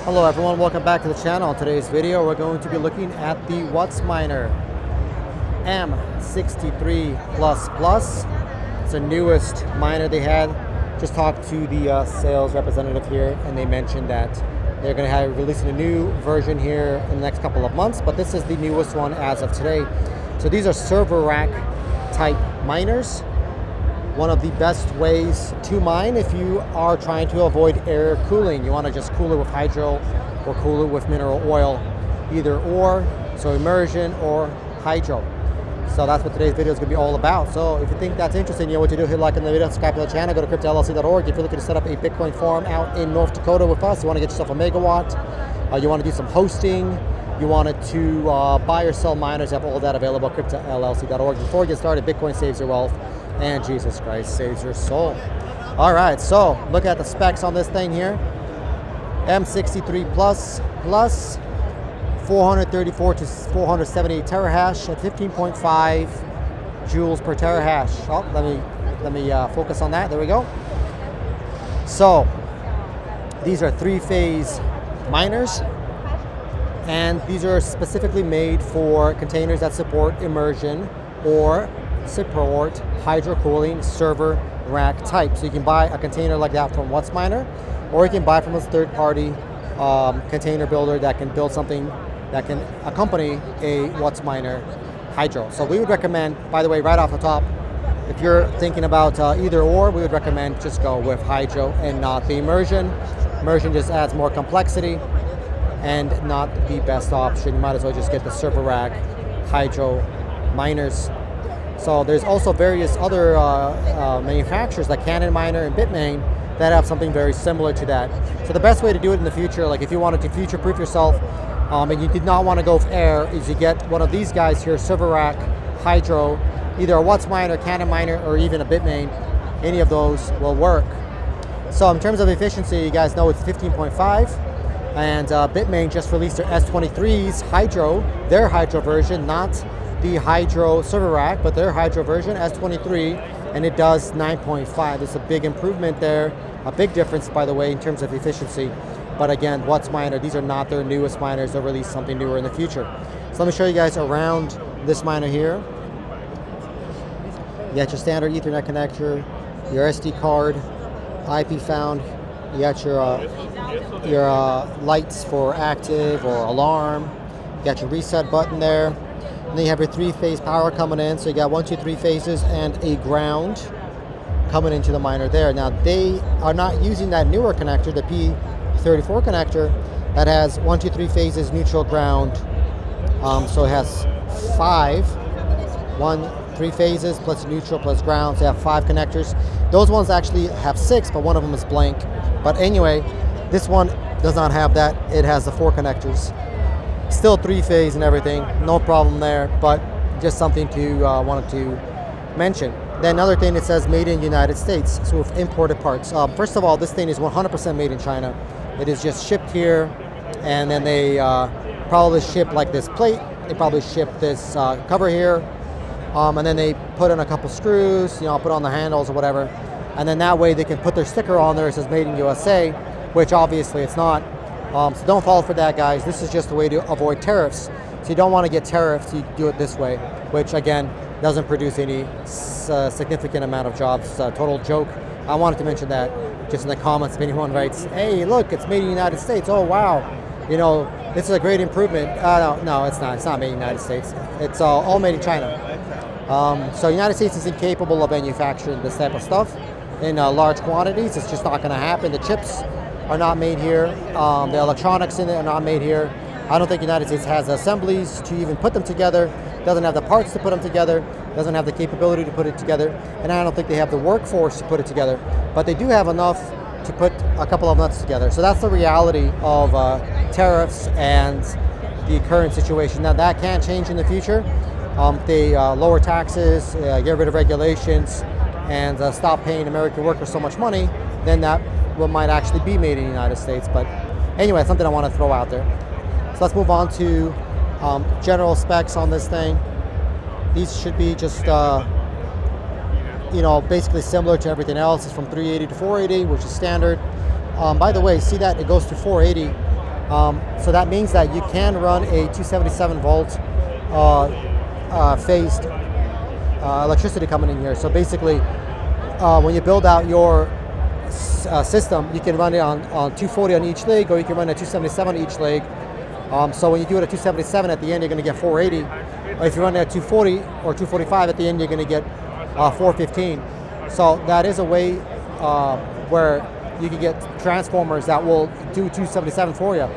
Hello everyone, welcome back to the channel. In today's video, we're going to be looking at the Whatsminer M63S. It's the newest miner they had. Just talked to the sales representative here, and they mentioned that they're going to releasing a new version here in the next couple of months, but this is the newest one as of today. So these are server rack type miners. One of the best ways to mine if you are trying to avoid air cooling. You want to just cool it with hydro or cool it with mineral oil, either or, so immersion or hydro. So that's what today's video is going to be all about. So if you think that's interesting, you know what to do, hit like on the video, subscribe to the channel, go to cryptollc.org. If you're looking to set up a Bitcoin farm out in North Dakota with us, you want to get yourself a megawatt, you want to do some hosting, you wanted to buy or sell miners, you have all that available at cryptollc.org. Before we get started, Bitcoin saves your wealth and Jesus Christ saves your soul. All right, so look at the specs on this thing here. M63 plus 434 to 478 terahash at 15.5 joules per terahash. Oh, let me focus on that. There we go. So these are three-phase miners, and these are specifically made for containers that support immersion or support hydro cooling server rack type. So you can buy a container like that from Whatsminer, or you can buy from a third-party container builder that can build something that can accompany a Whatsminer Hydro. So we would recommend, by the way, right off the top, if you're thinking about either or, we would recommend just go with Hydro and not the immersion. Immersion just adds more complexity and not the best option. You might as well just get the server rack Hydro miners. So there's also various other manufacturers like Cannon Miner and Bitmain that have something very similar to that. So the best way to do it in the future, like if you wanted to future-proof yourself and you did not want to go with air, is you get one of these guys here, server rack Hydro, either a Whatsminer, Cannon Miner, or even a Bitmain. Any of those will work. So in terms of efficiency, you guys know it's 15.5, and Bitmain just released their S23's Hydro, their Hydro version, not the Hydro server rack, but their Hydro version, S23, and it does 9.5. It's a big improvement there, a big difference, by the way, in terms of efficiency. But again, Whatsminer, these are not their newest miners. They'll release something newer in the future. So let me show you guys around this miner here. You got your standard Ethernet connector, your SD card, IP found. You got your lights for active or alarm. You got your reset button there. And then you have your three-phase power coming in. So you got 1, 2, 3 phases and a ground coming into the miner there. Now they are not using that newer connector, the P34 connector, that has 1, 2, 3 phases, neutral, ground. So it has 3 phases plus neutral plus ground. So you have 5 connectors. Those ones actually have 6, but one of them is blank. But anyway, this one does not have that. It has the 4 connectors. Still 3-phase and everything, no problem there, but just something to wanted to mention. Then another thing, it says made in United States, so with imported parts. First of all, this thing is 100% made in China. It is just shipped here, and then they probably ship like this plate. They probably ship this cover here, and then they put in a couple screws, you know, put on the handles or whatever, and then that way they can put their sticker on there. It says made in USA, which obviously it's not. So don't fall for that, guys. This is just a way to avoid tariffs. So you don't want to get tariffs, you do it this way, which again doesn't produce any significant amount of jobs. It's a total joke. I wanted to mention that just in the comments if anyone writes, hey, look, it's made in the United States. Oh, wow. You know, this is a great improvement. No, it's not. It's not made in the United States. It's all made in China. So the United States is incapable of manufacturing this type of stuff in large quantities. It's just not going to happen. The chips are not made here. The electronics in it are not made here. I don't think the United States has assemblies to even put them together, doesn't have the parts to put them together, doesn't have the capability to put it together, and I don't think they have the workforce to put it together. But they do have enough to put a couple of nuts together. So that's the reality of tariffs and the current situation. Now that can change in the future. They lower taxes, get rid of regulations, and stop paying American workers so much money, then that might actually be made in the United States. But anyway, something I want to throw out there. So let's move on to general specs on this thing. These should be just basically similar to everything else. It's from 380 to 480, which is standard. By the way, see that it goes to 480 So that means that you can run a 277 volt phased electricity coming in here. So basically, when you build out your system, you can run it on 240 on each leg, or you can run a 277 on each leg. So when you do it at 277, at the end you're going to get 480. Or if you run it at 240 or 245, at the end you're going to get 415. So that is a way where you can get transformers that will do 277 for you.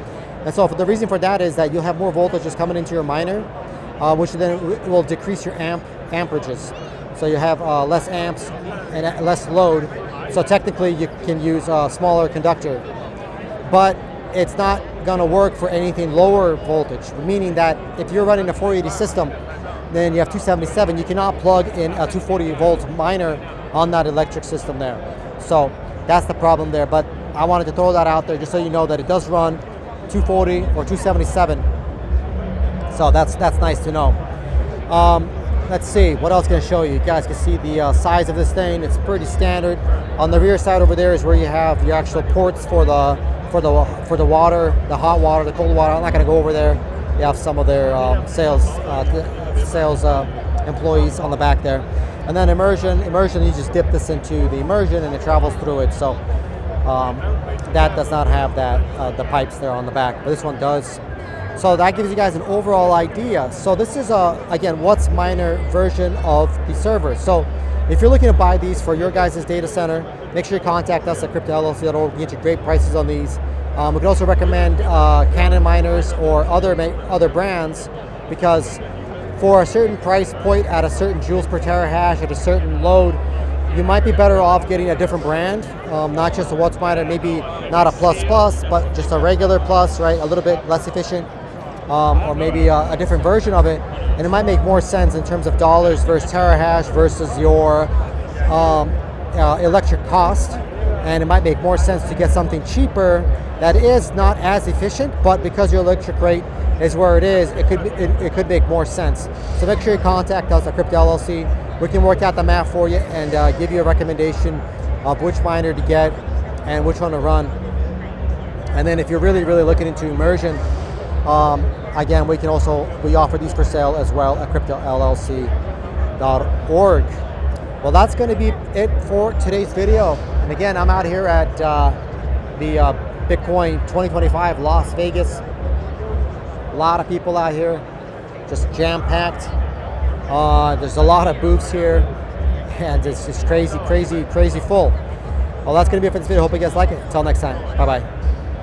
And so the reason for that is that you'll have more voltages coming into your miner, which then will decrease your amperages. So you have less amps and less load. So technically you can use a smaller conductor. But it's not going to work for anything lower voltage, meaning that if you're running a 480 system, then you have 277, you cannot plug in a 240 volt miner on that electric system there. So that's the problem there. But I wanted to throw that out there just so you know that it does run 240 or 277. So that's nice to know. Let's see, what else can I show you? You guys can see the size of this thing. It's pretty standard. On the rear side over there is where you have your actual ports for the water, the hot water, the cold water. I'm not going to go over there. You have some of their sales employees on the back there. And then immersion, you just dip this into the immersion and it travels through it. So that does not have that the pipes there on the back, but this one does. So that gives you guys an overall idea. So this is again, Whatsminer version of the server. So if you're looking to buy these for your guys' data center, make sure you contact us at Crypto LLC. We'll get you great prices on these. We can also recommend Canon miners or other brands, because for a certain price point at a certain joules per terahash at a certain load, you might be better off getting a different brand, not just a Whatsminer, maybe not a plus, but just a regular plus, right? A little bit less efficient, or maybe a different version of it. And it might make more sense in terms of dollars versus terahash versus your electric cost. And it might make more sense to get something cheaper that is not as efficient, but because your electric rate is where it is, it could make more sense. So make sure you contact us at Crypto LLC. We can work out the math for you and give you a recommendation of which miner to get and which one to run. And then if you're really looking into immersion, again, we offer these for sale as well at cryptollc.org. Well, that's going to be it for today's video. And again, I'm out here at the Bitcoin 2025 Las Vegas. A lot of people out here, just jam-packed. There's a lot of booths here, and it's just crazy full. Well, that's going to be it for this video. Hope you guys like it. Until next time, bye-bye.